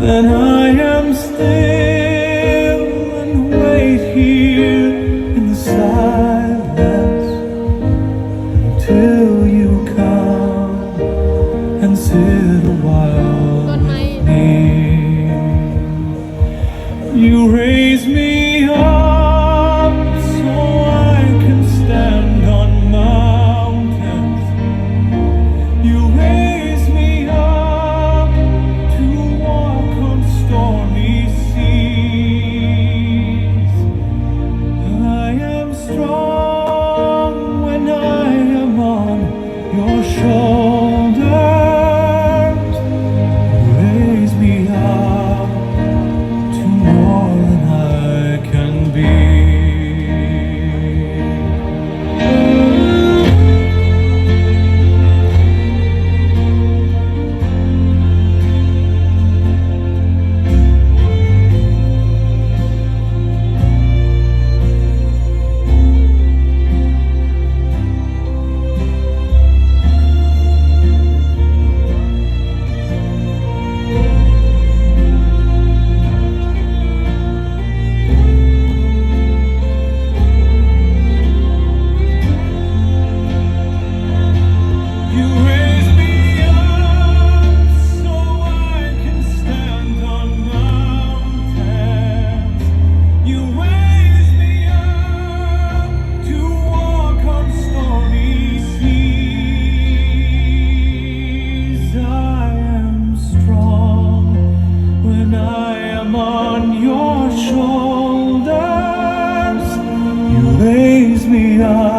then I am still and wait here in the silence until you come and sit a while with me. You raise me up so I can stand on mountains. You raise me up to walk on stormy seas. I am strong when I am on your shoulders. You raise me up to more than I can be. You raise me up so I can stand on mountains. You raise me up to walk on stormy seas. I am strong when I am on your shoulders. You raise me up